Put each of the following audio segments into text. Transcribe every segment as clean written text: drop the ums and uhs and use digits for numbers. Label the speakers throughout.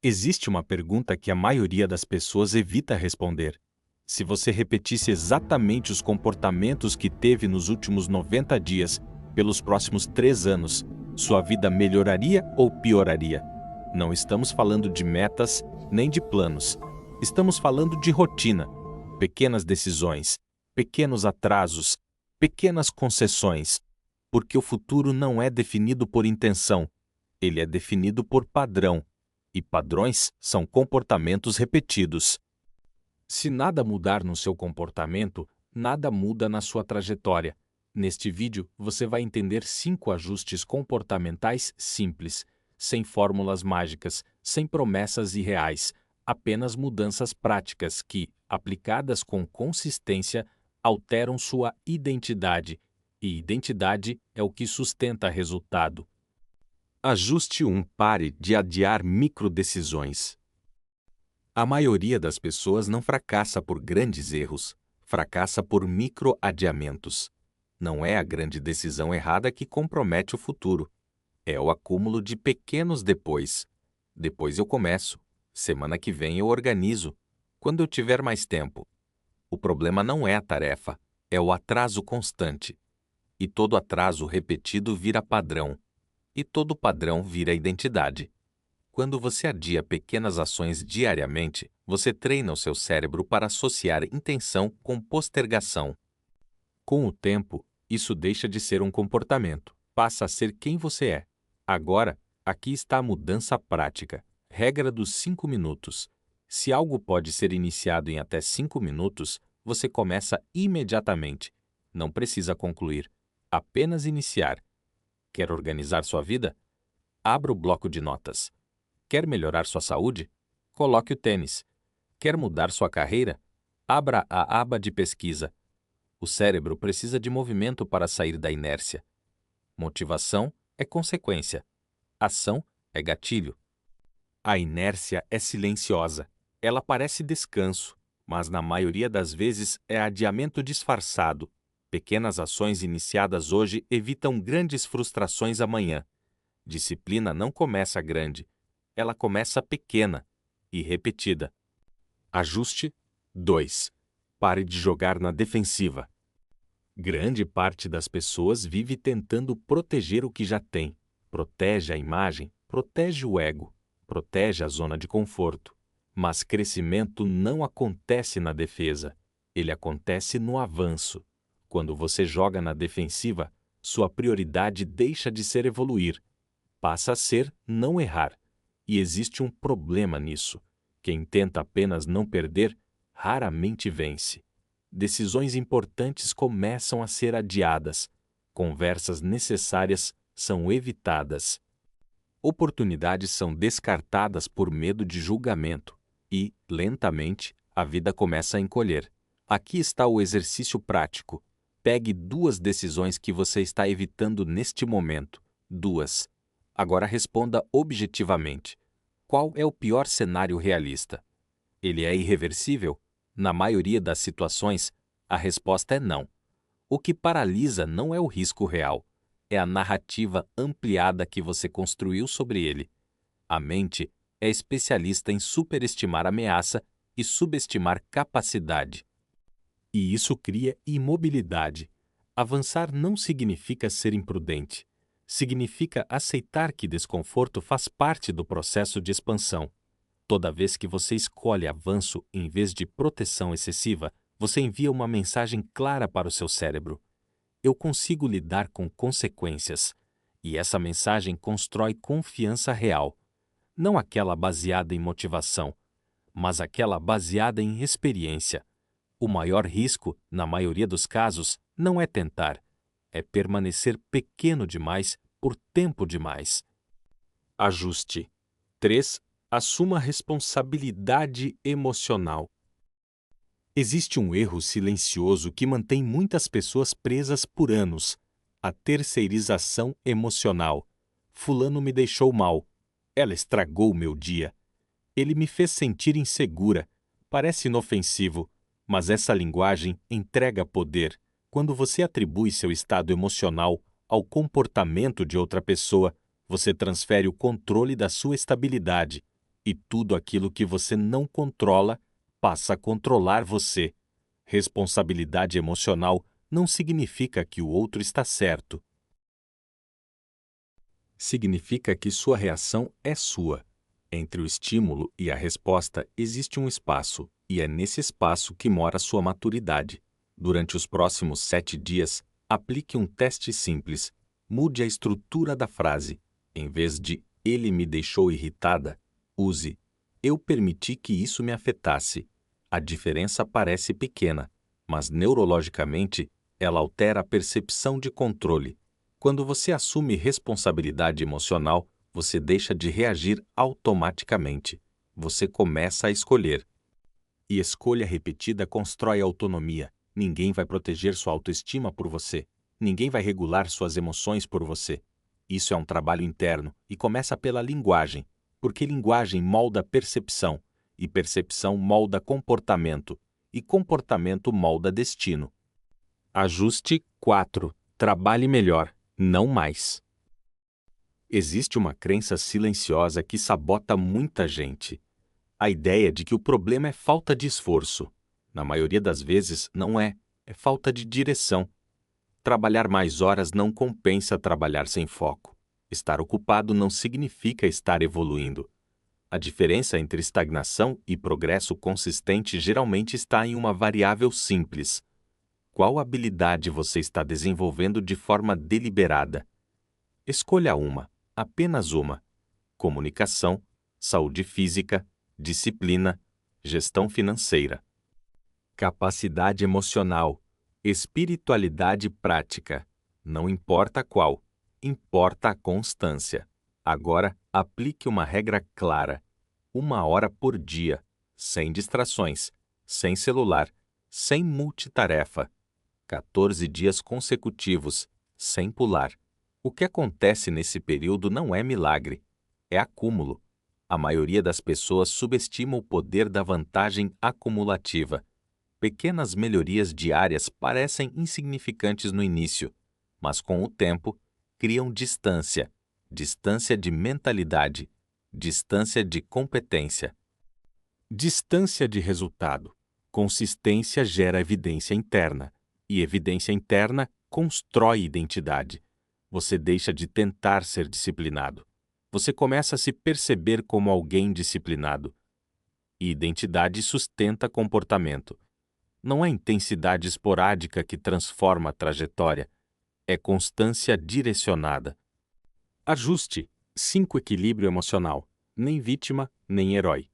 Speaker 1: Existe uma pergunta que a maioria das pessoas evita responder. Se você repetisse exatamente os comportamentos que teve nos últimos 90 dias, pelos próximos 3 anos, sua vida melhoraria ou pioraria? Não estamos falando de metas nem de planos. Estamos falando de rotina, pequenas decisões, pequenos atrasos, pequenas concessões. Porque o futuro não é definido por intenção, ele é definido por padrão. E padrões são comportamentos repetidos. Se nada mudar no seu comportamento, nada muda na sua trajetória. Neste vídeo, você vai entender 5 ajustes comportamentais simples, sem fórmulas mágicas, sem promessas irreais, apenas mudanças práticas que, aplicadas com consistência, alteram sua identidade. E identidade é o que sustenta resultado. Ajuste 1. Pare de adiar microdecisões. A maioria das pessoas não fracassa por grandes erros, fracassa por microadiamentos. Não é a grande decisão errada que compromete o futuro. É o acúmulo de pequenos depois. Depois eu começo. Semana que vem eu organizo. Quando eu tiver mais tempo. O problema não é a tarefa, é o atraso constante. E todo atraso repetido vira padrão. E todo padrão vira identidade. Quando você adia pequenas ações diariamente, você treina o seu cérebro para associar intenção com postergação. Com o tempo, isso deixa de ser um comportamento, passa a ser quem você é. Agora, aqui está a mudança prática. Regra dos 5 minutos. Se algo pode ser iniciado em até 5 minutos, você começa imediatamente. Não precisa concluir, apenas iniciar. Quer organizar sua vida? Abra o bloco de notas. Quer melhorar sua saúde? Coloque o tênis. Quer mudar sua carreira? Abra a aba de pesquisa. O cérebro precisa de movimento para sair da inércia. Motivação é consequência. Ação é gatilho. A inércia é silenciosa. Ela parece descanso, mas na maioria das vezes é adiamento disfarçado. Pequenas ações iniciadas hoje evitam grandes frustrações amanhã. Disciplina não começa grande, ela começa pequena e repetida. Ajuste 2. Pare de jogar na defensiva. Grande parte das pessoas vive tentando proteger o que já tem. Protege a imagem, protege o ego, protege a zona de conforto. Mas crescimento não acontece na defesa, ele acontece no avanço. Quando você joga na defensiva, sua prioridade deixa de ser evoluir, passa a ser não errar. E existe um problema nisso. Quem tenta apenas não perder, raramente vence. Decisões importantes começam a ser adiadas. Conversas necessárias são evitadas. Oportunidades são descartadas por medo de julgamento. E, lentamente, a vida começa a encolher. Aqui está o exercício prático. Pegue 2 decisões que você está evitando neste momento. 2. Agora responda objetivamente. Qual é o pior cenário realista? Ele é irreversível? Na maioria das situações, a resposta é não. O que paralisa não é o risco real, é a narrativa ampliada que você construiu sobre ele. A mente é especialista em superestimar ameaça e subestimar capacidade. E isso cria imobilidade. Avançar não significa ser imprudente. Significa aceitar que desconforto faz parte do processo de expansão. Toda vez que você escolhe avanço em vez de proteção excessiva, você envia uma mensagem clara para o seu cérebro. Eu consigo lidar com consequências. E essa mensagem constrói confiança real. Não aquela baseada em motivação, mas aquela baseada em experiência. O maior risco, na maioria dos casos, não é tentar, é permanecer pequeno demais por tempo demais. Ajuste 3. Assuma responsabilidade emocional. Existe um erro silencioso que mantém muitas pessoas presas por anos: a terceirização emocional. Fulano me deixou mal. Ela estragou meu dia. Ele me fez sentir insegura. Parece inofensivo, mas essa linguagem entrega poder. Quando você atribui seu estado emocional ao comportamento de outra pessoa, você transfere o controle da sua estabilidade. E tudo aquilo que você não controla passa a controlar você. Responsabilidade emocional não significa que o outro está certo. Significa que sua reação é sua. Entre o estímulo e a resposta existe um espaço, e é nesse espaço que mora sua maturidade. Durante os próximos 7 dias, aplique um teste simples. Mude a estrutura da frase. Em vez de "ele me deixou irritada", use "eu permiti que isso me afetasse". A diferença parece pequena, mas neurologicamente ela altera a percepção de controle. Quando você assume responsabilidade emocional, você deixa de reagir automaticamente. Você começa a escolher. E escolha repetida constrói autonomia. Ninguém vai proteger sua autoestima por você. Ninguém vai regular suas emoções por você. Isso é um trabalho interno e começa pela linguagem, porque linguagem molda percepção, e percepção molda comportamento, e comportamento molda destino. Ajuste 4. Trabalhe melhor, não mais. Existe uma crença silenciosa que sabota muita gente. A ideia de que o problema é falta de esforço. Na maioria das vezes, não é. É falta de direção. Trabalhar mais horas não compensa trabalhar sem foco. Estar ocupado não significa estar evoluindo. A diferença entre estagnação e progresso consistente geralmente está em uma variável simples. Qual habilidade você está desenvolvendo de forma deliberada? Escolha uma, apenas uma: comunicação, saúde física, disciplina, gestão financeira. Capacidade emocional, espiritualidade prática. Não importa qual, importa a constância. Agora, aplique uma regra clara: 1 hora por dia, sem distrações, sem celular, sem multitarefa. 14 dias consecutivos, sem pular. O que acontece nesse período não é milagre, é acúmulo. A maioria das pessoas subestima o poder da vantagem acumulativa. Pequenas melhorias diárias parecem insignificantes no início, mas com o tempo criam distância, distância de mentalidade, distância de competência. Distância de resultado. Consistência gera evidência interna, e evidência interna constrói identidade. Você deixa de tentar ser disciplinado. Você começa a se perceber como alguém disciplinado. E identidade sustenta comportamento. Não é intensidade esporádica que transforma a trajetória, é constância direcionada. Ajuste 5. Equilíbrio emocional. Nem vítima, nem herói.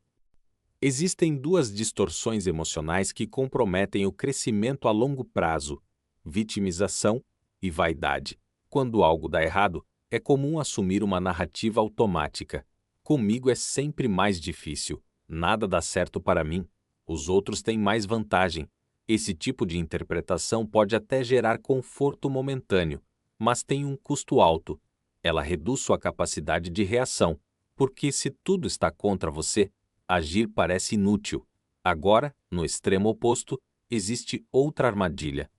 Speaker 1: Existem 2 distorções emocionais que comprometem o crescimento a longo prazo: vitimização e vaidade. Quando algo dá errado, é comum assumir uma narrativa automática. Comigo é sempre mais difícil. Nada dá certo para mim. Os outros têm mais vantagem. Esse tipo de interpretação pode até gerar conforto momentâneo, mas tem um custo alto. Ela reduz sua capacidade de reação, porque se tudo está contra você, agir parece inútil. Agora, no extremo oposto, existe outra armadilha.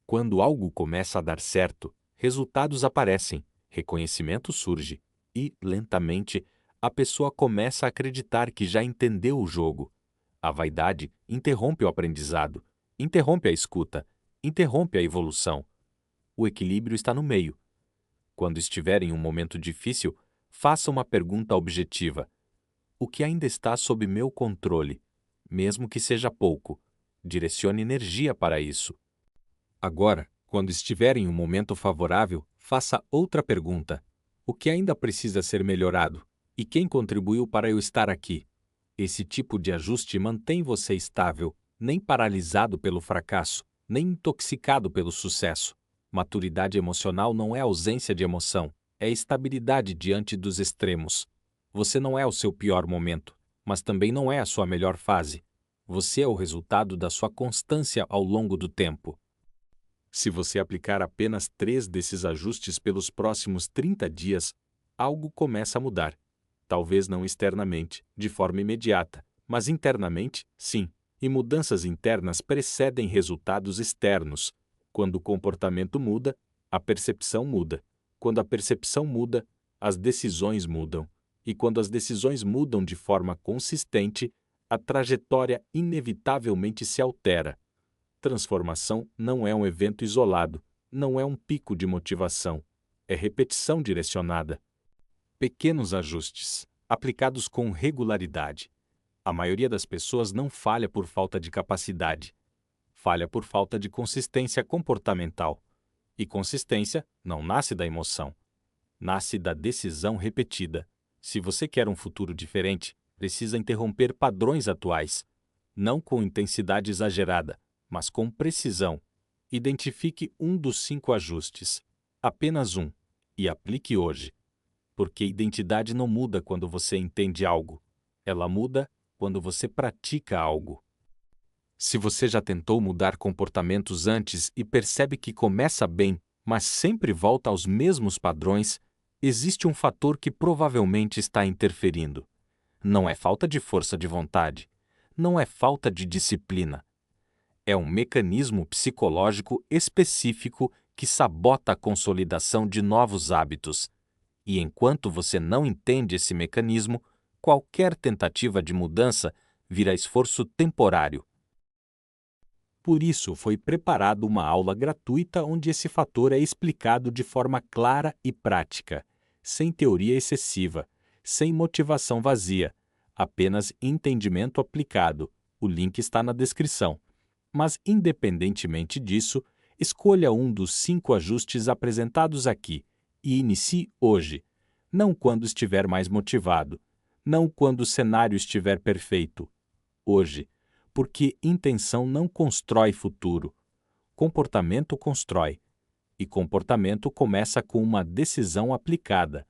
Speaker 1: Quando algo começa a dar certo, resultados aparecem, reconhecimento surge e, lentamente, a pessoa começa a acreditar que já entendeu o jogo. A vaidade interrompe o aprendizado, interrompe a escuta, interrompe a evolução. O equilíbrio está no meio. Quando estiver em um momento difícil, faça uma pergunta objetiva: o que ainda está sob meu controle? Mesmo que seja pouco, direcione energia para isso. Agora, quando estiver em um momento favorável, faça outra pergunta: o que ainda precisa ser melhorado? E quem contribuiu para eu estar aqui? Esse tipo de ajuste mantém você estável, nem paralisado pelo fracasso, nem intoxicado pelo sucesso. Maturidade emocional não é ausência de emoção, é estabilidade diante dos extremos. Você não é o seu pior momento, mas também não é a sua melhor fase. Você é o resultado da sua constância ao longo do tempo. Se você aplicar apenas 3 desses ajustes pelos próximos 30 dias, algo começa a mudar. Talvez não externamente, de forma imediata, mas internamente, sim. E mudanças internas precedem resultados externos. Quando o comportamento muda, a percepção muda. Quando a percepção muda, as decisões mudam. E quando as decisões mudam de forma consistente, a trajetória inevitavelmente se altera. Transformação não é um evento isolado, não é um pico de motivação, é repetição direcionada. Pequenos ajustes, aplicados com regularidade. A maioria das pessoas não falha por falta de capacidade, falha por falta de consistência comportamental. E consistência não nasce da emoção, nasce da decisão repetida. Se você quer um futuro diferente, precisa interromper padrões atuais, não com intensidade exagerada, mas com precisão. Identifique um dos 5 ajustes, apenas um, e aplique hoje. Porque identidade não muda quando você entende algo, ela muda quando você pratica algo. Se você já tentou mudar comportamentos antes e percebe que começa bem, mas sempre volta aos mesmos padrões, existe um fator que provavelmente está interferindo. Não é falta de força de vontade, não é falta de disciplina. É um mecanismo psicológico específico que sabota a consolidação de novos hábitos. E enquanto você não entende esse mecanismo, qualquer tentativa de mudança vira esforço temporário. Por isso, foi preparada uma aula gratuita onde esse fator é explicado de forma clara e prática, sem teoria excessiva, sem motivação vazia, apenas entendimento aplicado. O link está na descrição. Mas, independentemente disso, escolha um dos 5 ajustes apresentados aqui e inicie hoje, não quando estiver mais motivado, não quando o cenário estiver perfeito. Hoje, porque intenção não constrói futuro, comportamento constrói, e comportamento começa com uma decisão aplicada.